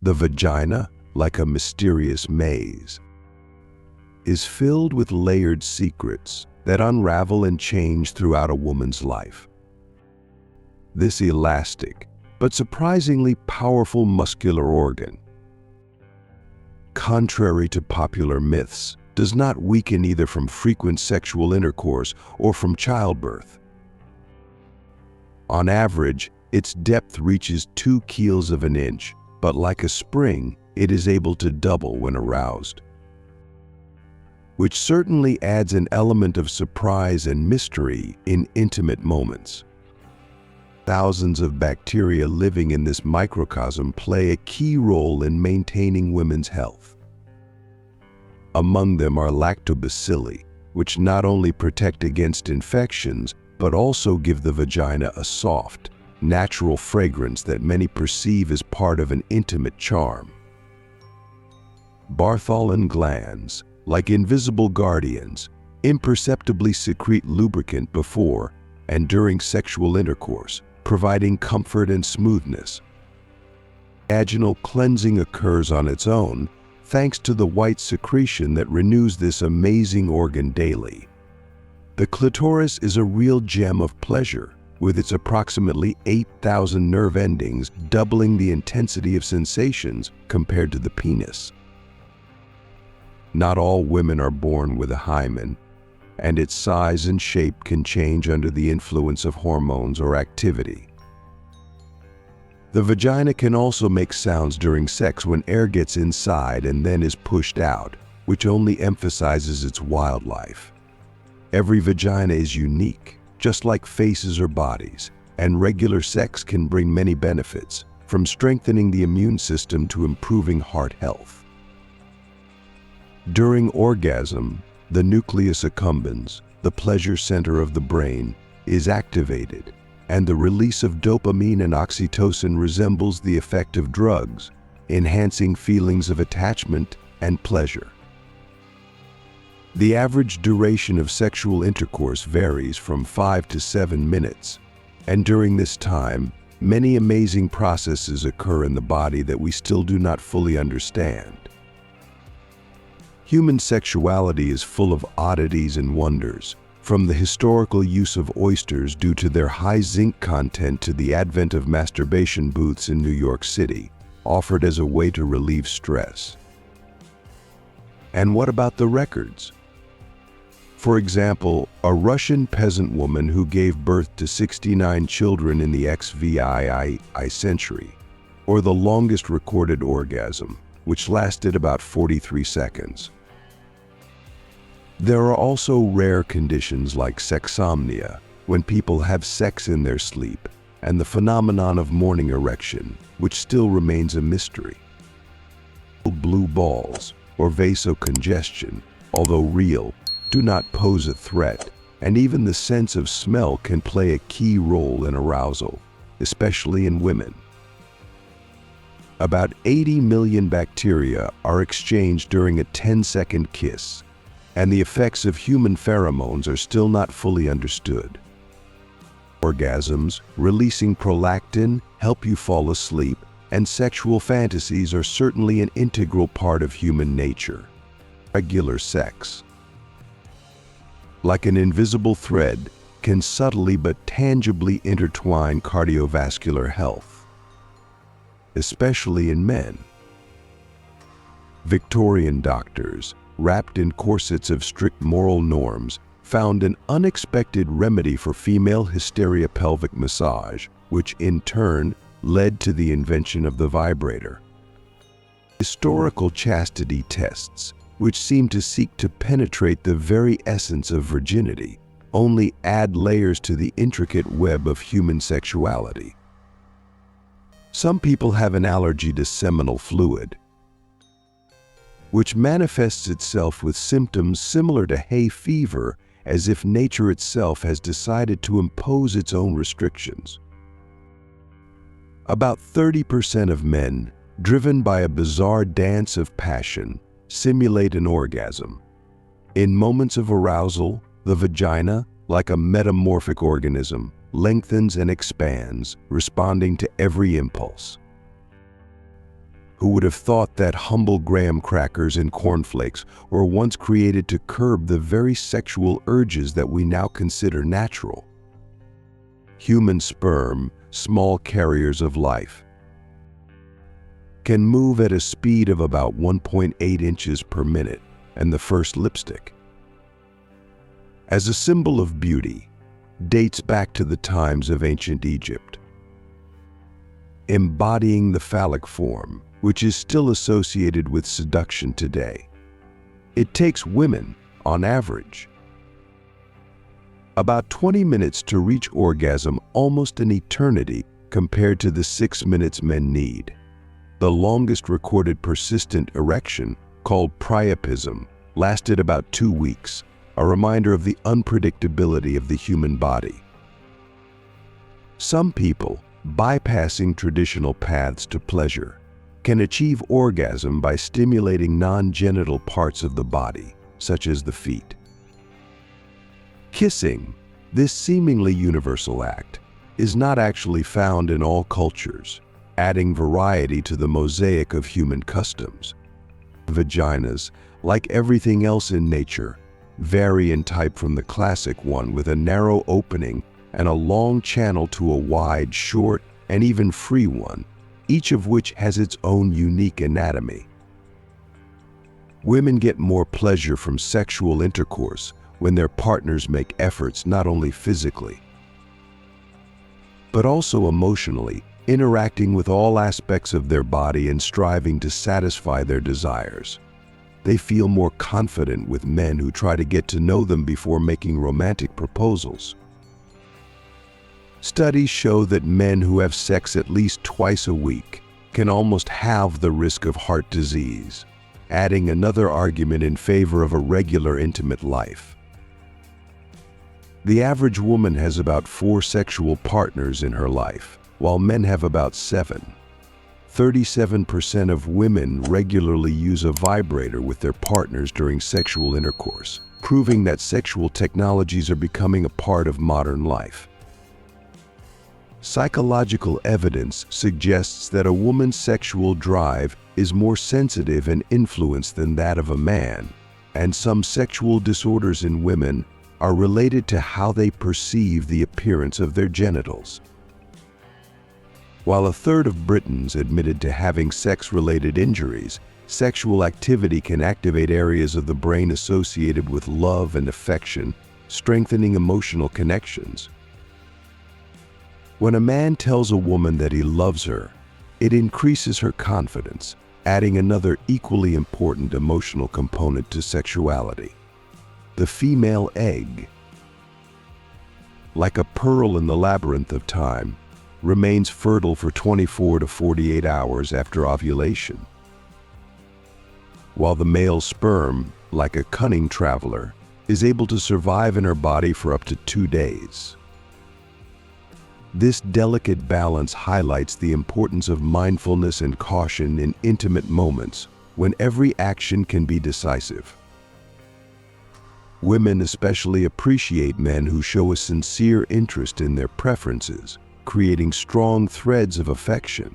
The vagina, like a mysterious maze, is filled with layered secrets that unravel and change throughout a woman's life. This elastic, but surprisingly powerful muscular organ, contrary to popular myths, does not weaken either from frequent sexual intercourse or from childbirth. On average, its depth reaches 2 keels of an inch, but like a spring, it is able to double when aroused, which certainly adds an element of surprise and mystery in intimate moments. Thousands of bacteria living in this microcosm play a key role in maintaining women's health. Among them are lactobacilli, which not only protect against infections, but also give the vagina a soft, natural fragrance that many perceive as part of an intimate charm. Bartholin glands, like invisible guardians, imperceptibly secrete lubricant before and during sexual intercourse, providing comfort and smoothness. Vaginal cleansing occurs on its own, thanks to the white secretion that renews this amazing organ daily. The clitoris is a real gem of pleasure, with its approximately 8,000 nerve endings doubling the intensity of sensations compared to the penis. Not all women are born with a hymen, and its size and shape can change under the influence of hormones or activity. The vagina can also make sounds during sex when air gets inside and then is pushed out, which only emphasizes its wildlife. Every vagina is unique, just like faces or bodies, and regular sex can bring many benefits, from strengthening the immune system to improving heart health. During orgasm, the nucleus accumbens, the pleasure center of the brain, is activated, and the release of dopamine and oxytocin resembles the effect of drugs, enhancing feelings of attachment and pleasure. The average duration of sexual intercourse varies from 5 to 7 minutes, and during this time, many amazing processes occur in the body that we still do not fully understand. Human sexuality is full of oddities and wonders, from the historical use of oysters due to their high zinc content to the advent of masturbation booths in New York City, offered as a way to relieve stress. And what about the records? For example, a Russian peasant woman who gave birth to 69 children in the XVI century, or the longest recorded orgasm, which lasted about 43 seconds. There are also rare conditions like sexsomnia, when people have sex in their sleep, and the phenomenon of morning erection, which still remains a mystery. Blue balls, or vasocongestion, although real, do not pose a threat, and even the sense of smell can play a key role in arousal, especially in women. About 80 million bacteria are exchanged during a 10-second kiss, and the effects of human pheromones are still not fully understood. Orgasms, releasing prolactin, help you fall asleep, and sexual fantasies are certainly an integral part of human nature. Regular sex, like an invisible thread, can subtly but tangibly intertwine cardiovascular health, especially in men. Victorian doctors, wrapped in corsets of strict moral norms, found an unexpected remedy for female hysteria: pelvic massage, which in turn led to the invention of the vibrator. Historical chastity tests, which seem to seek to penetrate the very essence of virginity, only add layers to the intricate web of human sexuality. Some people have an allergy to seminal fluid, which manifests itself with symptoms similar to hay fever, as if nature itself has decided to impose its own restrictions. About 30% of men, driven by a bizarre dance of passion, simulate an orgasm. In moments of arousal, the vagina, like a metamorphic organism, lengthens and expands, responding to every impulse. Who would have thought that humble graham crackers and cornflakes were once created to curb the very sexual urges that we now consider natural? Human sperm, small carriers of life, can move at a speed of about 1.8 inches per minute, and the first lipstick, as a symbol of beauty, dates back to the times of ancient Egypt, embodying the phallic form, which is still associated with seduction today. It takes women, on average, about 20 minutes to reach orgasm, almost an eternity compared to the 6 minutes men need. The longest recorded persistent erection, called priapism, lasted about 2 weeks, a reminder of the unpredictability of the human body. Some people, bypassing traditional paths to pleasure, can achieve orgasm by stimulating non-genital parts of the body, such as the feet. Kissing, this seemingly universal act, is not actually found in all cultures, adding variety to the mosaic of human customs. Vaginas, like everything else in nature, vary in type from the classic one with a narrow opening and a long channel to a wide, short, and even free one, each of which has its own unique anatomy. Women get more pleasure from sexual intercourse when their partners make efforts not only physically, but also emotionally, interacting with all aspects of their body and striving to satisfy their desires. They feel more confident with men who try to get to know them before making romantic proposals. Studies show that men who have sex at least twice a week can almost halve the risk of heart disease, adding another argument in favor of a regular intimate life. The average woman has about 4 sexual partners in her life, while men have about 7. 37% of women regularly use a vibrator with their partners during sexual intercourse, proving that sexual technologies are becoming a part of modern life. Psychological evidence suggests that a woman's sexual drive is more sensitive and influenced than that of a man, and some sexual disorders in women are related to how they perceive the appearance of their genitals. While a third of Britons admitted to having sex-related injuries, sexual activity can activate areas of the brain associated with love and affection, strengthening emotional connections. When a man tells a woman that he loves her, it increases her confidence, adding another equally important emotional component to sexuality. The female egg, like a pearl in the labyrinth of time, remains fertile for 24 to 48 hours after ovulation, while the male sperm, like a cunning traveler, is able to survive in her body for up to 2 days. This delicate balance highlights the importance of mindfulness and caution in intimate moments when every action can be decisive. Women especially appreciate men who show a sincere interest in their preferences, creating strong threads of affection.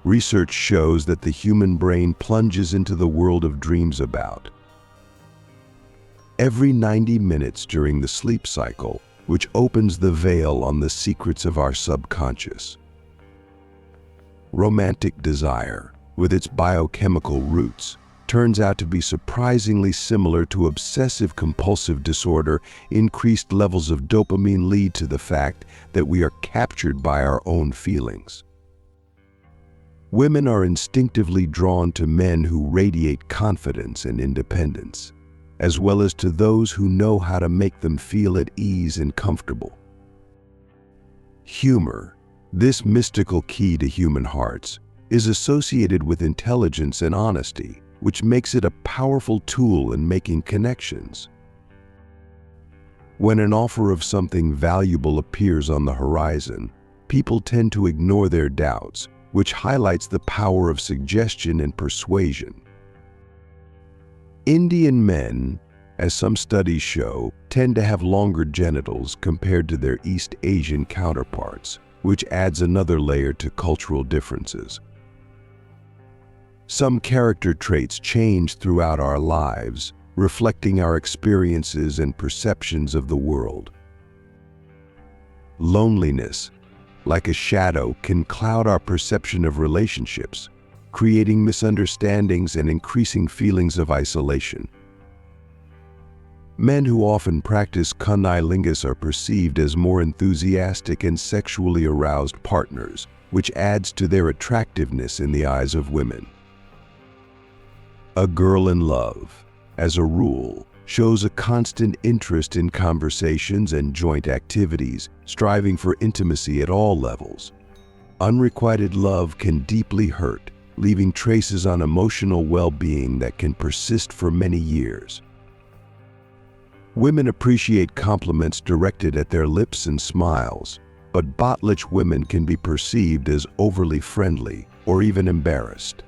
Research shows that the human brain plunges into the world of dreams about every 90 minutes during the sleep cycle, which opens the veil on the secrets of our subconscious. Romantic desire, with its biochemical roots, turns out to be surprisingly similar to obsessive-compulsive disorder. Increased levels of dopamine lead to the fact that we are captured by our own feelings. Women are instinctively drawn to men who radiate confidence and independence, as well as to those who know how to make them feel at ease and comfortable. Humor, this mystical key to human hearts, is associated with intelligence and honesty, which makes it a powerful tool in making connections. When an offer of something valuable appears on the horizon, people tend to ignore their doubts, which highlights the power of suggestion and persuasion. Indian men, as some studies show, tend to have longer genitals compared to their East Asian counterparts, which adds another layer to cultural differences. Some character traits change throughout our lives, reflecting our experiences and perceptions of the world. Loneliness, like a shadow, can cloud our perception of relationships, creating misunderstandings and increasing feelings of isolation. Men who often practice cunnilingus are perceived as more enthusiastic and sexually aroused partners, which adds to their attractiveness in the eyes of women. A girl in love, as a rule, shows a constant interest in conversations and joint activities, striving for intimacy at all levels. Unrequited love can deeply hurt, leaving traces on emotional well-being that can persist for many years. Women appreciate compliments directed at their lips and smiles, but botlish women can be perceived as overly friendly or even embarrassed,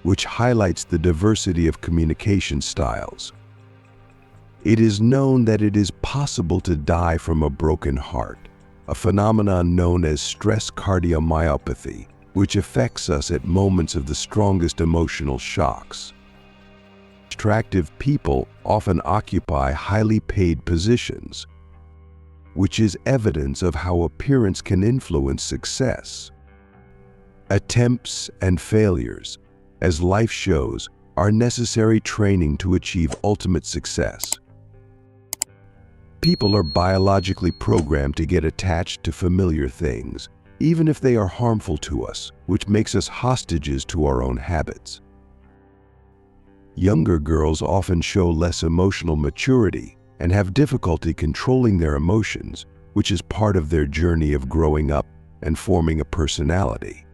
which highlights the diversity of communication styles. It is known that it is possible to die from a broken heart, a phenomenon known as stress cardiomyopathy, which affects us at moments of the strongest emotional shocks. Attractive people often occupy highly paid positions, which is evidence of how appearance can influence success. Attempts and failures, as life shows, are necessary training to achieve ultimate success. People are biologically programmed to get attached to familiar things, even if they are harmful to us, which makes us hostages to our own habits. Younger girls often show less emotional maturity and have difficulty controlling their emotions, which is part of their journey of growing up and forming a personality.